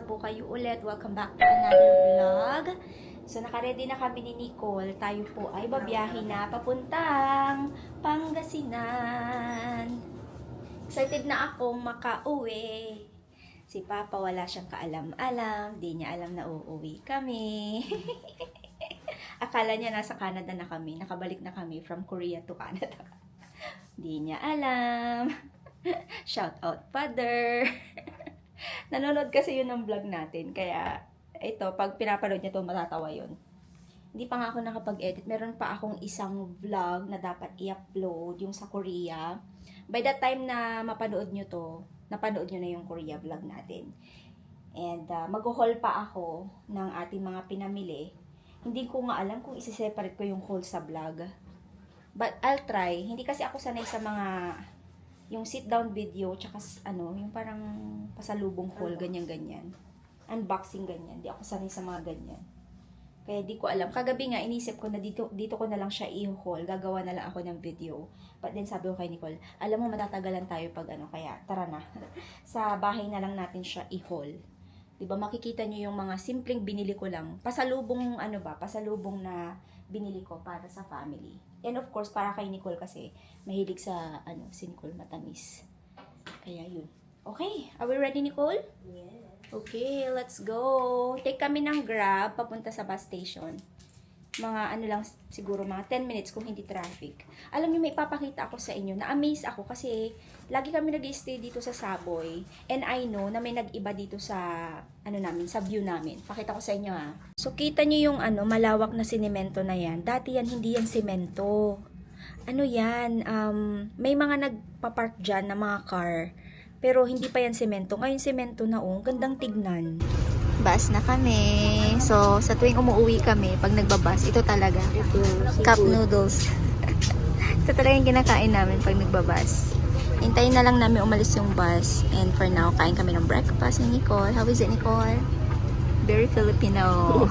po kayo ulit. Welcome back to another vlog. So, nakaready na kami ni Nicole. Tayo po ay babiyahe na papuntang Pangasinan. Excited na akong makauwi. Si Papa wala siyang kaalam-alam. Di niya alam na uuwi kami. Akala niya nasa Canada na kami. Nakabalik na kami from Korea to Canada. Di niya alam. Shout out, Father. Nanonood kasi yun ng vlog natin. Kaya, ito, pag pinapanood niya to, matatawa yun. Hindi pa nga ako nakapag-edit. Meron pa akong isang vlog na dapat i-upload, yung sa Korea. By that time na mapanood nyo to, napanood nyo na yung Korea vlog natin. And mag-haul pa ako ng ating mga pinamili. Hindi ko nga alam kung isi-separate ko yung haul sa vlog. But I'll try. Hindi kasi ako sanay sa mga yung sit-down video, tsaka yung parang pasalubong haul, ganyan-ganyan. Unboxing, ganyan. Di ako sanay sa mga ganyan. Kaya di ko alam. Kagabi nga, inisip ko na dito ko na lang siya i-haul. Gagawa na lang ako ng video. But then sabi ko kay Nicole, alam mo, matatagalan tayo pag kaya tara na. Sa bahay na lang natin siya i-haul. Diba, makikita nyo yung mga simpleng binili ko lang. Pasalubong, pasalubong na binili ko para sa family. And of course, para kay Nicole kasi mahilig sa, si Nicole matamis. Kaya yun. Okay, are we ready, Nicole? Yes. Okay, let's go. Take kami ng Grab papunta sa bus station. Mga lang siguro mga 10 minutes kung hindi traffic. Alam niyo, may ipapakita ako sa inyo. Na-amaze ako kasi lagi kami nag-stay dito sa Saboy. And I know na may nag-iba dito sa sa view namin. Pakita ko sa inyo ha. So kita niyo yung malawak na sinemento na yan. Dati yan hindi yan semento. Yan, may mga nagpa-park diyan na mga car. Pero hindi pa yan semento. Ngayon semento na gandang tignan. Bus na kami. So, sa tuwing umuwi kami, pag nagbabas, ito talaga. Cup noodles. Ito talaga yung kinakain namin pag nagbabas. Hintayin na lang namin umalis yung bus. And for now, kain kami ng breakfast ni Nicole. How is it, Nicole? Very Filipino.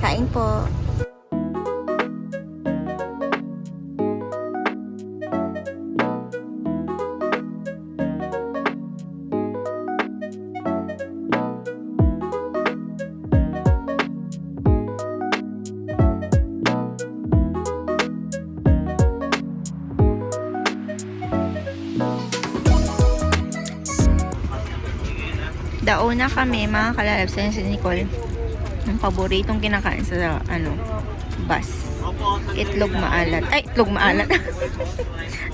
Kain po. Dauna kami, mga kalalabs. Ayun si Nicole. Ang paboritong kinakain sa, bus. Itlog maalat. Ay, itlog maalat.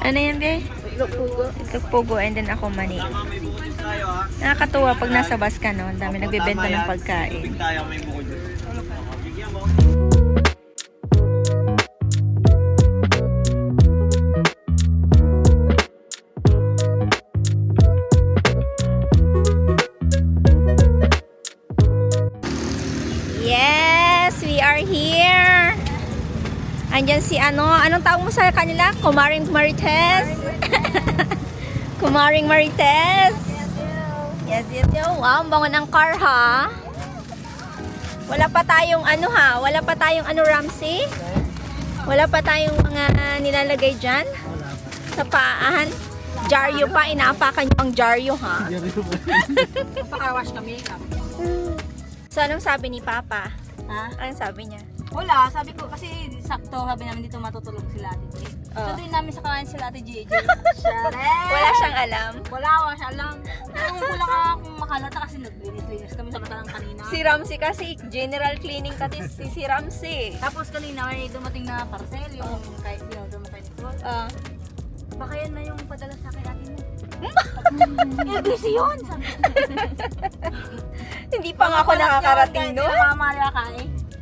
Ano yan, be? Itlog pugo. Itlog pugo, and then ako mani. Nakakatuwa pag nasa bus ka, no? Ang dami nagbebenta ng pagkain. Yes, we are here. Andyan si anong tawag mo sa kanila? Kumaring Marites. Kumaring Marites. Yes. Wow, ang bango ng car ha. Wala pa tayong wala pa tayong Ramsey. Wala pa tayong mga nilalagay dyan. Sa paan. Jaryo pa, inaapakan nyo ang jaryo ha. Napaka-wash kami. So, anong sabi ni Papa? Ha? Anong sabi niya? Wala, sabi ko kasi sakto, sabi namin dito matutulog sila Ate J. Oh. So, din namin sa kanan sila Ate JJ. Wala siyang alam. Wala siya lang. Kung kulang akong makalata kasi naglinis-linis kami sa batalang kanina. Si Ramsey kasi, general cleaning kasi si Ramsey. Tapos kanina may dumating na parcel, yung kahit dumating nito. Baka yan na yung padala sa akin natin mo. LBC yun! Sabi ko. Hindi pa nga ako nakakarating doon. Hindi na kay.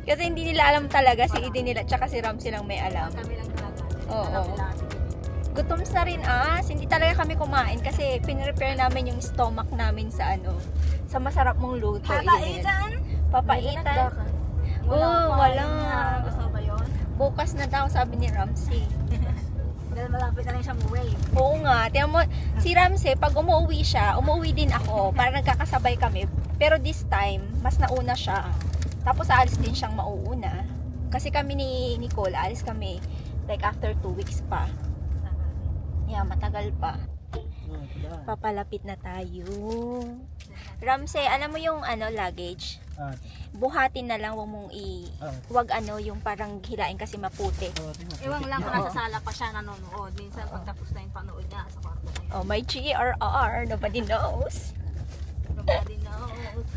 Kasi hindi nila alam talaga, si Eden nila, tsaka si Ramsey lang may alam. Kami lang talaga. Oo. Gutom na rin hindi talaga kami kumain kasi pinrepare namin yung stomach namin sa sa masarap mong luto. Papaitan? Papaitan? Wala. Gusto ba yun? Bukas na daw, sabi ni Ramsey. Dahil malapit na rin siya muwi. Oo nga. Tingnan mo, si Ramsey, pag umuwi siya, umuwi din ako para nagkakasabay kami. Pero this time, mas nauna siya. Tapos aalis din siyang mauuna. Kasi kami ni Nicole, aalis kami like after 2 weeks pa. Yeah, matagal pa. Papalapit na tayo. Ramsey, alam mo yung luggage? Buhatin na lang, wag yung parang hilain kasi maputi. Ewan lang kung nasa sala pa siya nanonood. Minsan pagtapos na yung panood niya sa kwarto na yun. Oh, my GRR, nobody knows. Nobody knows.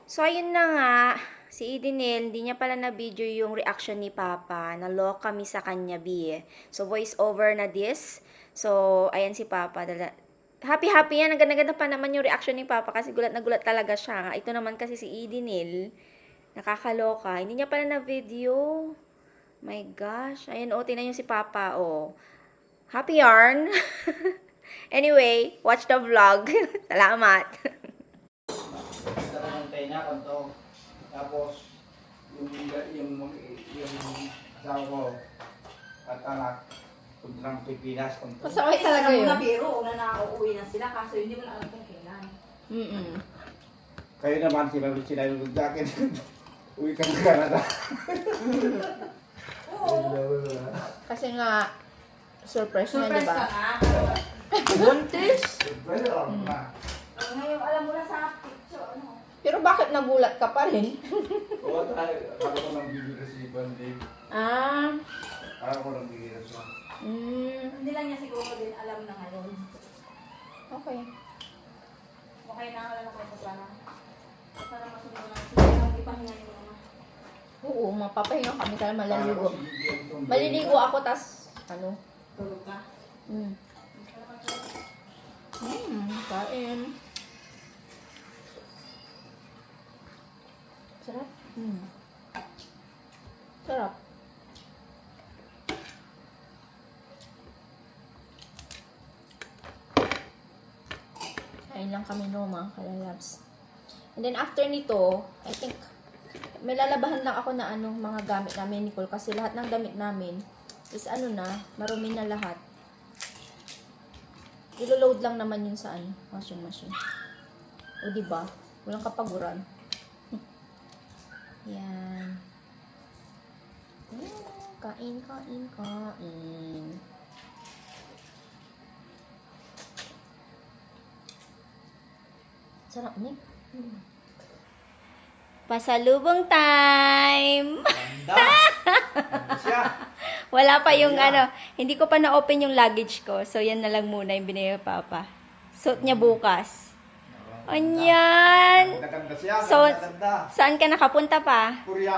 So, ayun na nga. Si Edenil, hindi niya pala na-video yung reaction ni Papa. Nalok kami sa kanya, B. So, voice over na this. So, ayan si Papa. Happy-happy yan. Naganda pa naman yung reaction ni Papa kasi gulat na gulat talaga siya. Ito naman kasi si Edenil. Nakakaloka. Hindi niya pala na-video. My gosh. Ayan, tingnan niyo si Papa, Happy yarn. Anyway, watch the vlog. Salamat. Niya kanto. Tapos yung asawa ko at anak puntang Pilipinas kanto. Pasaway talaga yun. Biro na nauuwi na sila kaso hindi mo na alam kung kailan. Kayo naman sila yung jacket. Uwi ka ng Canada. Kasi nga, surprise na, Surprise diba? ka nga. Buntis? Pwede lang na. Ngayon alam mo na sa picture Pero bakit nagulat ka pa rin? Oo tayo. Ako ko nang bibira si Bandi. Ako ko nang bibira siya. Hindi lang niya siguro din alam na ngayon. Okay. Okay na alam ko ito plano. Para masunod na sila. Hindi pa hinga yung mga. Oo, mapapahinga kami kaya malaligo. Maliligo ako, tas, Tulog ka. Kain. Sarap. Sarap. Kain lang kami mga kalalabs. And then after nito, I think, may lalabahan lang ako na mga gamit namin, Nicole. Kasi lahat ng damit namin is marumi na lahat. Ilo-load lang naman yun sa washing machine. O diba? Walang kapaguran. Yan. Kain. Sarap niya. Pasalubong time! Siya. Wala pa yung hindi ko pa na-open yung luggage ko. So, yan na lang muna yung binigay ni Papa. Suot niya bukas. Anyan! Ganda siya. So, Ganda. saan ka nakapunta pa? Korea.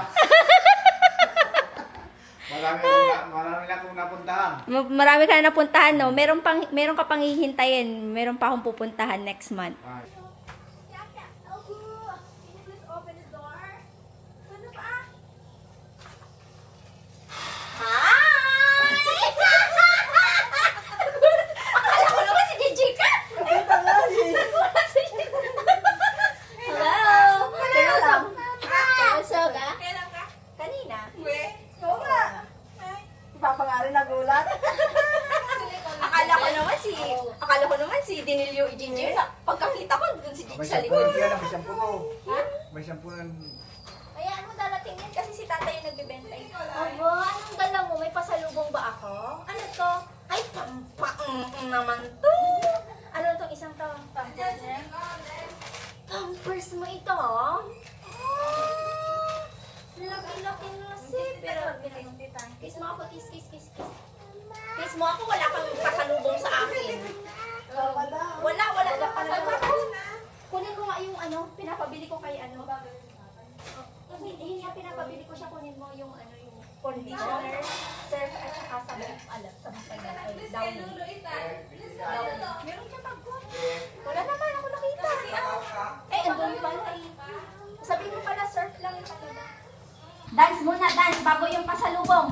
Marami na akong napuntahan. Marami ka na napuntahan, no? Meron ka pang hihintayin. Meron pa akong pupuntahan next month. Ay. Akala ko naman si DJ ka! Hello! Kamusta ka? Kanina? Oo nga. Ipapangarin na gulat. Akala ko naman si Dinilio Ginger na pagkakita ko dun si May sa shampoo likod. yan. May shampoo ko. May shampoo ng... Hayaan mo darating yan kasi si tatay yung nagbibenta. Aba, anong dala mo? May pasalubong ba ako? Ano to? Ay, naman to. Ano tong isang to? Pampers niya? Pampers mo ito? Laki-laki na pero kiss mo ako, kiss. Kiss mo ako, wala kang pasalubong sa akin. Wala kang pasalubong. Kunin ko nga yung pinapabili ko kay Hindi nga pinapabili ko siya, kunin mo yung yung conditioner, surf at saka downy. Meron ka mag-good. Wala naman ako nakita. Andun pala Sabihin mo pala surf lang yung kanila. Dance muna, dance, bago yung pasalubong.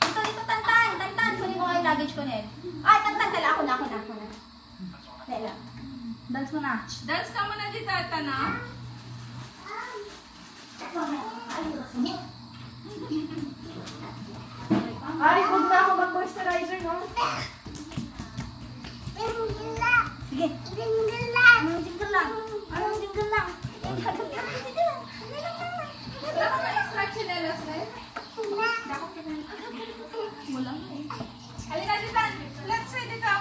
Dito, tantan. Kunin mo nga yung luggage ko nil. Tantan, tala ako na. Tala. Dance mo na. Dance ka muna di tata na. Ay, huwag na ako mag-moisturizer, no? Sige. Anong jingle lang? Wala ka na extraction na last night? Wala. Halika dito. Let's say dito.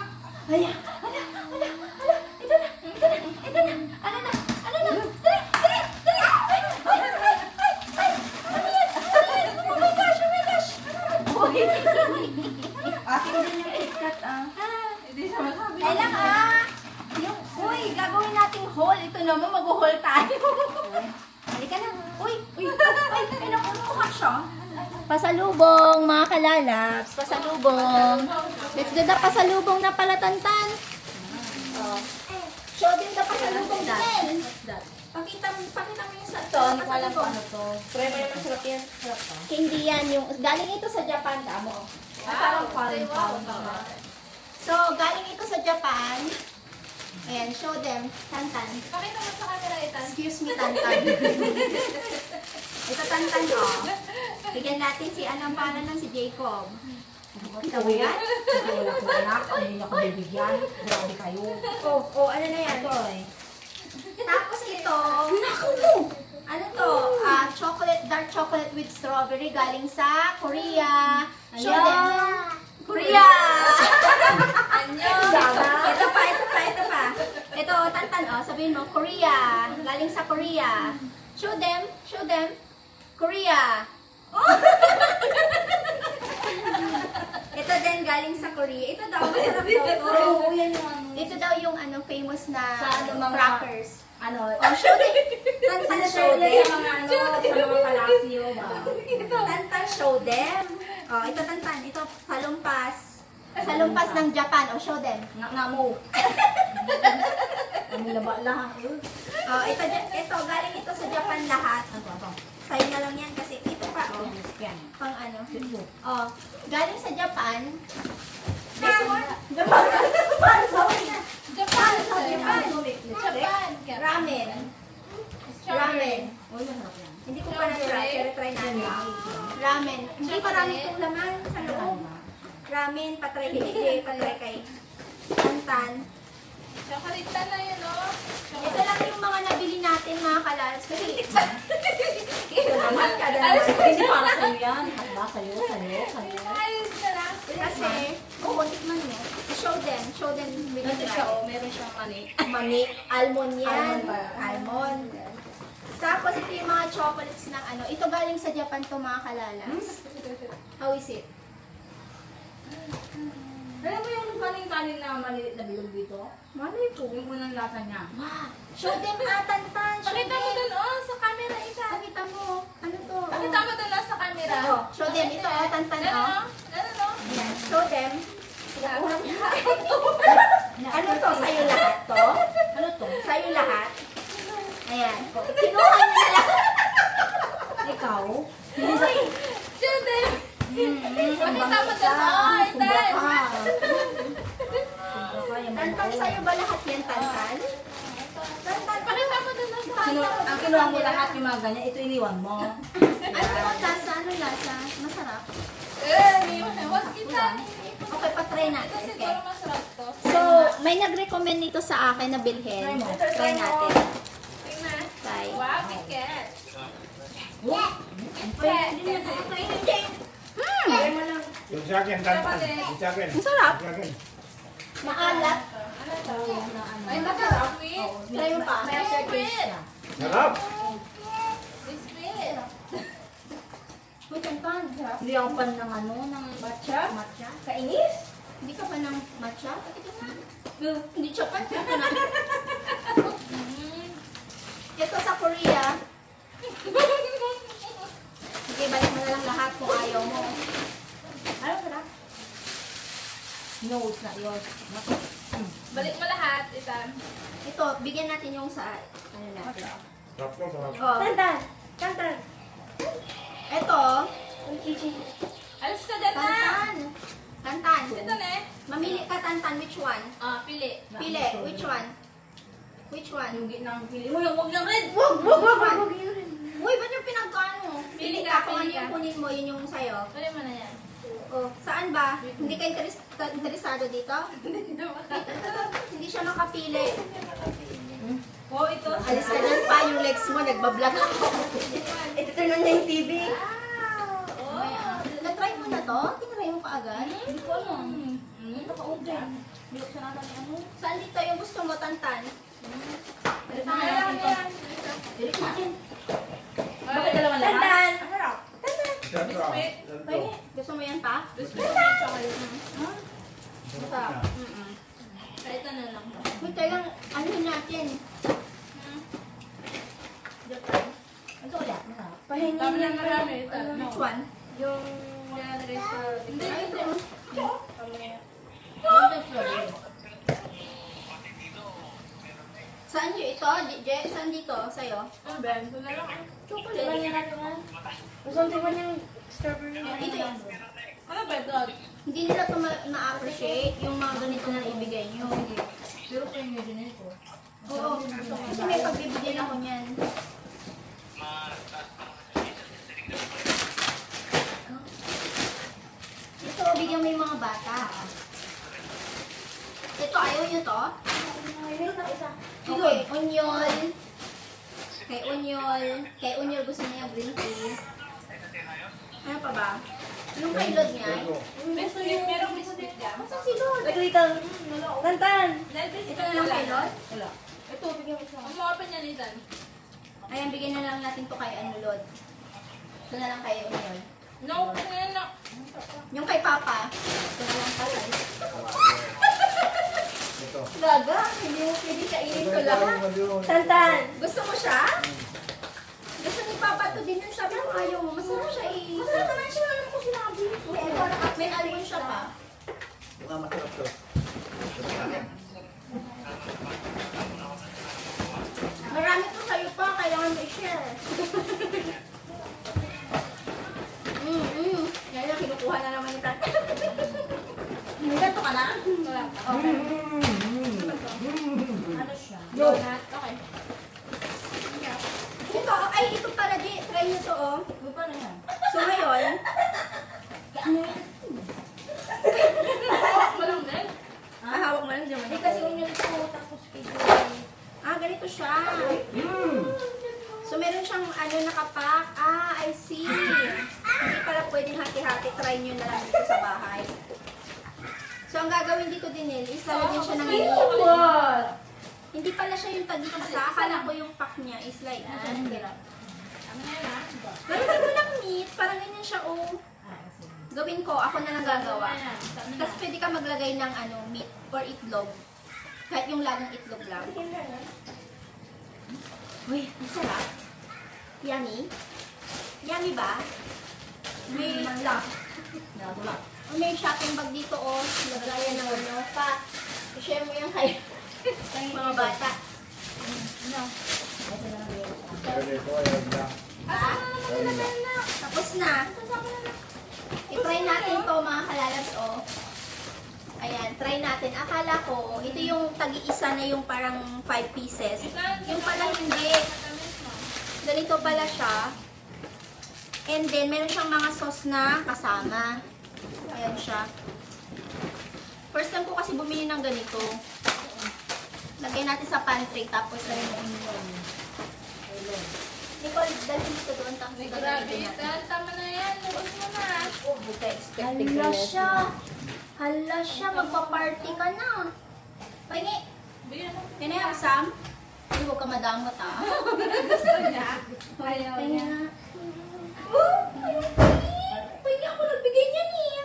Ayan. Ala. Ito na. Ano na. Dali. Ay. Ano yan? Oh my gosh. Uy. Akin din yung KitKat Hindi siya masabi. Ay lang Uy, gagawin nating haul. Ito naman, mag-haul tayo. Halika na. Uy, nakuha siya. Pasalubong, mga kalalabs. Pasalubong. Let's do the pasalubong na palatantan. Oh. Show din the pasalubong din. Pakita mo yung sa Ito, hindi ko alam kung ano to. Try mo naman, sarap yan. Hindi yan yung, galing ito sa Japan, tamo. Parang foreign pound. So, galing ito sa Japan. Ayan, show them. Tantan. Pakita mo sa camera ito. Excuse me, Tantan. Ito, Tantan, oh. Bigyan natin si, anong pangalan ng si Jacob. Kita mo yan? Wala ko anak. Hindi niya ko bibigyan. Grabe kayo. Oh, ano na yan? Ito eh. Tapos ito, ano to? Dark chocolate with strawberry galing sa Korea. Show them. Korea! Ito pa. Ito, Tantan, oh. Sabihin mo, Korea. Galing sa Korea. Show them. Korea. Oh! Ito din galing sa Korea. Ito daw, masarap daw. Oo, yan yung ano. Ito daw yung famous na Sa ano, mga- crackers. Ano? Oh, show them. Tantan, show Sa them. mga ano, sa mga palasyo ba? Tantan, show them. Oh, ito Tantan. Ito, salumpas. Salumpas ng Japan. Oh, show them. Nga mo. Ang laba lang. Oh, ito, galing ito sa Japan lahat. Sa'yo na lang yan kasi ito pa, oh. Yan. Pang ano. Oh, galing sa Japan. This one. Japan. Ramen. Oh, yan harap yan. Hindi ko pa na-try, pero try natin. Ramen. Hindi marami itong laman sa loob. Ramen, patry kay Tantan. Chocolate na yun, oh. Ito lang yung mga nabili natin, mga kalals. Kasi, ito naman, kada naman. Hindi para sa'yo yan. Handa sa'yo. Ayos na lang. Kasi, tikman mo. Show them. Ito siya, oh. Meron siyang mani. Mani, almond yan. Almond ba? Almond. Tapos, ito yung mga chocolates ng ano. Ito galing sa Japan to, mga kalalas. How is it? Alam mo yung kanin-kanin na maliit na bilog dito? Malay ko. Yung unang lasa niya. Wow! Show them, Tantan. Show Pakita mo them. dun, oh, sa camera isa. Pakita mo. Ano to? Pakita mo dun, sa camera. Oh, show them. Ito, Tantan, Ano, oh. Ano? Ayan, show them. Ano to? Sa'yo lahat to? Ano to? Sa'yo lahat? Ayan. Kinuha niyo na lang. Ikaw? Uy! Show them! Pakita mo dun, oh, Ethan! Tantan, sa'yo ba lahat yan, Tantan? Tantan, Pakita mo dun, Ang kinuha mo lahat yung mga ganyan, ito iniwan mo. Ano lasa? Anong lasa? Masarap? Wag kita. Okay, patry natin. Kasi Okay. siguro masarap to. So, may nag-recommend nito sa akin na bilhin. Try natin. Tingnan. Try. Wow, bigat. Yung sa akin, Tantan. Yung sa akin. Masarap. Yung sa akin. Maalat. Ay, masarap. Sweet. Try mo pa. Sweet. Sarap. Sweet. Uy, Tantan. Sarap. Hindi ako pan ng ano, ng Matcha? matcha. Kainis? Hindi ka pa ng matcha? Ito na. Hindi chocolate. Ito na. Ito sa Korea. Sige, balik mo na lang lahat kung ayaw mo. Ano sarap? No, it's not yours. Balik mo lahat, Ethan. Ito, bigyan natin yung sa, ano natin. Sarap to, sarap. Oh. Tantan! Tantan! Ito, Alis ka dyan na! Tantan. Tantan. Ito na eh. Mamili ka, Tantan. Which one? Pili. Pili. Which one? Which one? Yung gitnang pili mo, yung huwag yung red! Wag. Uy, ba't yung pinagkano? Pili ka. ka, Kung ano pili ka. yung kunin mo, yun yung sa'yo. Kunin mo na yan. Oh, saan ba? Hindi ka interesado dito? Hindi siya makapili. Oh, ito. Alis ka dyan pa, yung legs mo, nagbablog ako. Ito turn na yung TV. Na-try mo na to? Tinry mo ka agad? Hindi ko alam. Bilok siya nata niya mo. Saan dito yung gusto mo, Tantan? Bakit dalawang lahat? Tantan! Siyempre, Pwede? Gusto mo yan pa? Masarap. Kahit ano lang. Wait, kailang ano natin? Ito kaya? Masarap. Pahingin Dami yan na marami. Which one? Yung nilalagay sa... Hindi, hindi. Saan nyo ito? Saan dito? Sa'yo? Ang Ben, ito na lang. Chocolate. Gusto ko tingnan yung strawberry na Ito yun. Ano ba ito? Hindi nila ito na-appreciate yung mga ganito na ibigay nyo. Pero ko yung medyo nito. Oo. Kasi may pagbibigyan ako niyan. Ito, bigyan mo yung mga bata. Ito, ayaw nyo to? Okay, onion. Kay onion. Kay onion gusto niya yung green tea. Ano pa ba? Yung kay Lord niya? Beso yung merong biscuit ka. Masa si Lord? Dito. Tantan! Dahil biscuit Ito na lang kay Lord? Wala. Ito, bigyan mo isa. Ang mga pa niya nitan. Ayan, bigyan na lang natin to kay ano, Lord. Ito na lang kay onion. No, ngayon na. Yung kay Papa. Ito na lang pala. Ito. Gaga, hindi mo pwede kainin ko lahat. Tantan! Tantan, gusto mo siya? Gusto ni Papa to din yung sabi mo ayaw mo. Masarap siya eh. Masarap naman siya. Alam ko sinabi. May almond siya pa. Mga masarap to. Marami to sa'yo pa. Kailangan mo i-share. Kaya kinukuha na naman ni Tantan. Ganito ka na? Wala pa. Okay. Ano siya? Donut. Okay. Ito, ay ito pala di. Try nyo to oh. Paano yan? So ngayon, Hawak mo lang din. hawak mo lang dyan. Hindi kasi onion ko, tapos kito. Ganito siya. So, meron siyang ano nakapak. I see. Hindi pala pwedeng hati-hati. Try nyo na lang dito sa bahay. So, ang gagawin dito din is lalagyan siya ng meat. Hindi pala siya yung tag-isa. Akala ko yung pack niya is like, Ano yan ha? lalagyan mo ng meat. Parang ganyan siya, oh. Gawin ko. Ako na lang gagawa. Tapos pwede ka maglagay ng ano, meat or itlog. Kahit yung lagang itlog lang. Uy, ang sarap. Yummy. Yummy ba? May may shopping bag dito, oh. Lagayan ng ano pa. I-share mo yung kay mga bata. Ganito, ayan na. Tapos na. I-try natin to mga kalalabs, oh. Ayan, try natin. Akala ko, ito yung tagi-isa na yung parang 5 pieces. Yung pala hindi. Ganito pala siya. And then, meron siyang mga sauce na kasama. Ayan siya. First time ko kasi bumili ng ganito. Lagyan natin sa pantry, tapos lagyan mo onion. Nicole, dalhin dito doon, tapos May lagyan grabe. natin. Tama na yan. Lubos mo na. Hala siya. Hala siya, magpa-party ka na. Pahingi. Bigyan mo. Can I have some? Ay, huwag ka madamot ah. Gusto niya. Ayaw Pahingi niya. na. Oh, ayaw pahingi. Pahingi ako nagbigay niya niya.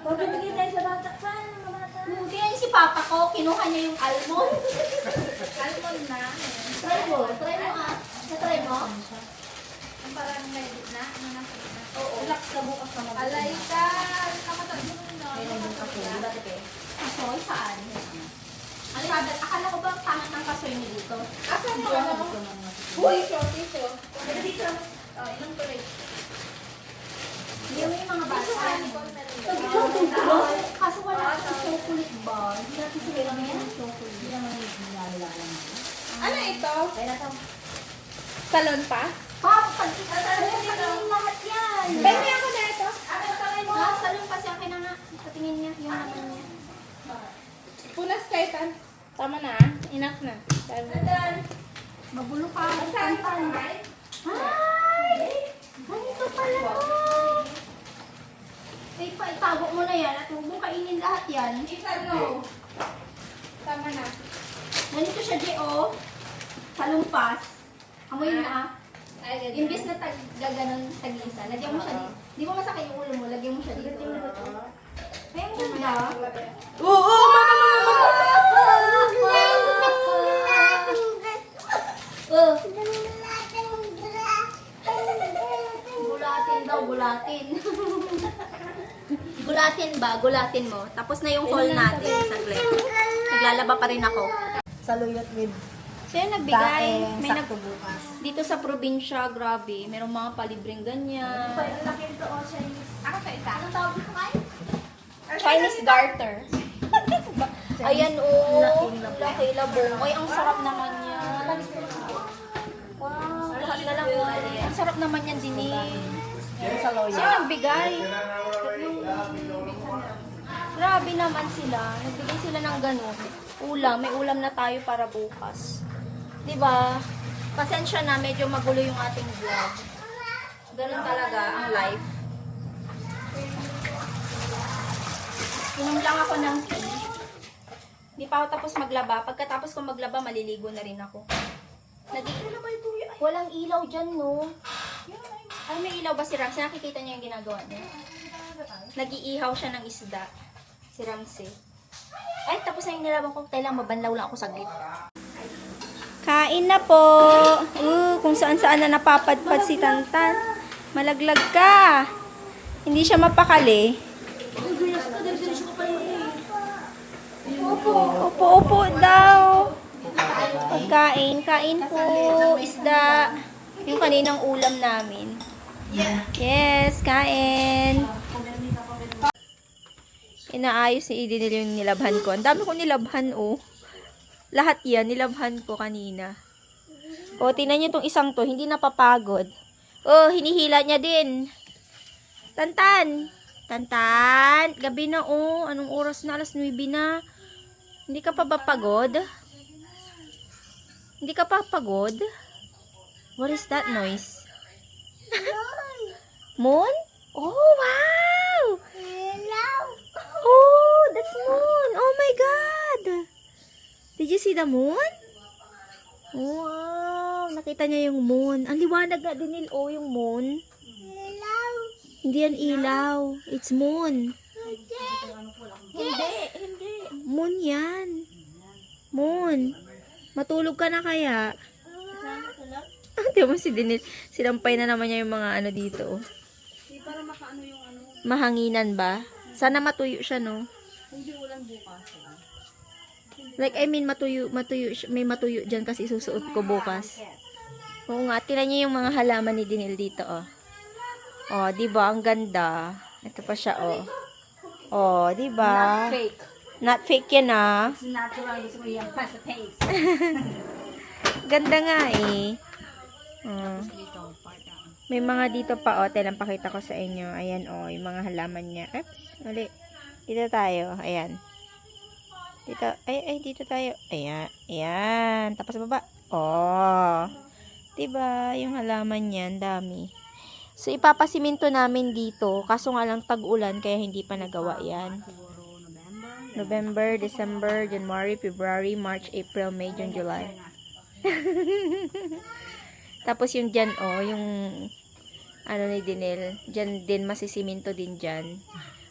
Huwag bibigay tayo sa bata. Paano mga bata? Hindi yan si Papa ko. Kinuha niya yung almond. Almond na. Try mo. Try mo ah. Try mo? Ang parang may gitna. Ano nasa gitna? Oo. Relax ka bukas na mag- Alay ka. Nakatatlo mo na. May nandun ka po. Diba, Tete? Kasoy saan? Ano sabi? Akala ko ba ang pangit ng kasoy niyo dito? Asan mo? Ano? Uy, tissue. Pero dito. Oh, ilang tuloy. Hindi mo yung mga bata. Kaso wala kasi chocolate ba? Hindi natin sila lang yan. Chocolate. Hindi naman nilalala mo. Ano ito? Kaya na tao. Salon pa? Papa, patingin lahat yan. Pwede ako na ito? Salong kasi akin na nga. Patingin niya yung naman niya. Punas kayo, Tan. Tama na. Enough na. Magulo pa. Saan? Ay! Ganito pala to. Wait pa, itago mo na yan at huwag mong kainin lahat yan. No. Tama na. Ganito siya, J.O. Salumpas. Amoy na. Ay, ganyan. Imbis na gaganon tag-isa, lagyan mo siya dito. Di ba masakit yung ulo mo? Lagyan mo siya dito. Ay, ang ganda. Oo! Oh. Gulatin daw, gulatin. Gulatin ba? Gulatin mo. Tapos na yung haul natin. Saglit. Naglalaba pa rin ako. Saluyot with Siya yung nagbigay. daing May sakto bukas. dito sa probinsya, grabe. Merong mga palibreng ganyan. Ako sa isa. Anong tawag ko kayo? Chinese garter. Ayan, oh. Laki labong. Ay, ang sarap naman yan. Wow, lahat na lang. Oh. Ang sarap naman yan, Dini. Yung saluyot. Siya nagbigay. Grabe naman sila. Nagbigay sila ng ganun. Ulam. May ulam na tayo para bukas. Diba? Pasensya na, medyo magulo yung ating vlog. Ganun talaga ang life. Inom lang ako ng tea. Hindi pa ako tapos maglaba. Pagkatapos ko maglaba, maliligo na rin ako. Walang ilaw dyan, no? Ay, may ilaw ba si Ramsey? Nakikita niya yung ginagawa niya? Nag-iihaw siya ng isda. Si Ramsey. Ay, tapos na yung nilaban ko. Kailang mabanlaw lang ako saglit. Kain na po. Kung saan-saan na napapadpad si Tantan. Malaglag ka. Hindi siya mapakali. Opo daw. Pagkain. Kain po. Isda. Yung kaninang ulam namin. Yes, kain. Inaayos ni Idinil yung nilabhan ko. Ang dami kong nilabhan, oh. Lahat yan, nilabhan ko kanina. O, tingnan nyo itong isang to. Hindi napapagod. Oh, hinihila niya din. Tantan. Tantan. Gabi na, oh. Anong oras na? Alas 9 na. Hindi ka pa ba pagod? Hindi ka pa pagod? What is that noise? Moon? Oh, wow! Oh, that's moon. Oh my God. Did you see the moon? Wow, nakita niya yung moon. Ang liwanag nga din oh, yung moon. Hindi yan ilaw. It's moon. Hindi. Moon yan. Moon. Matulog ka na kaya? Di mo si Dinil. Sinampay na naman niya yung mga ano dito. Oh. Para makaano yung ano. Mahanginan ba? Sana matuyo siya, no? Hindi ulan bukas. Like, I mean, matuyo, may matuyo dyan kasi susuot ko bukas. Oo nga, tira niyo yung mga halaman ni Dinil dito, oh. Oh, di ba? Ang ganda. Ito pa siya, oh. Oh, di ba? Not fake. Not fake yan, ah. It's natural. It's real. Pass the pace. Ganda nga, eh. Oh. Dito, part down. May mga dito pa, oh. Telang pakita ko sa inyo. Ayan, oh. Yung mga halaman niya. Oops, mali. Dito tayo. Ayan. Dito. Ay, dito tayo. Ayan. Ayan. Tapos baba. Oh. Diba? Yung halaman niyan, dami. So, ipapasiminto namin dito. Kaso nga lang tag-ulan, kaya hindi pa nagawa yan. Siguro November. November, December, January, February, March, April, May, June, July. Tapos yung dyan, oh, yung ano ni Dinel, dyan din masisiminto din dyan.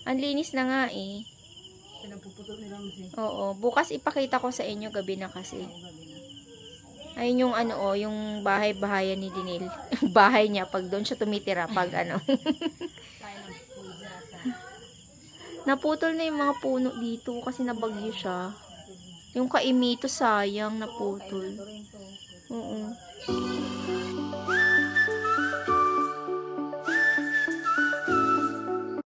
Ang linis na nga eh. Pinagpuputol nila kasi. Oo, bukas ipakita ko sa inyo, gabi na kasi. Ayun yung ano, oh, yung bahay-bahayan ni Dinel. Bahay niya, pag doon siya tumitira, pag ano. Tayo ng pusa sa... Naputol na yung mga puno dito kasi nabagyo siya. Yung kaimito sayang naputol. Oo.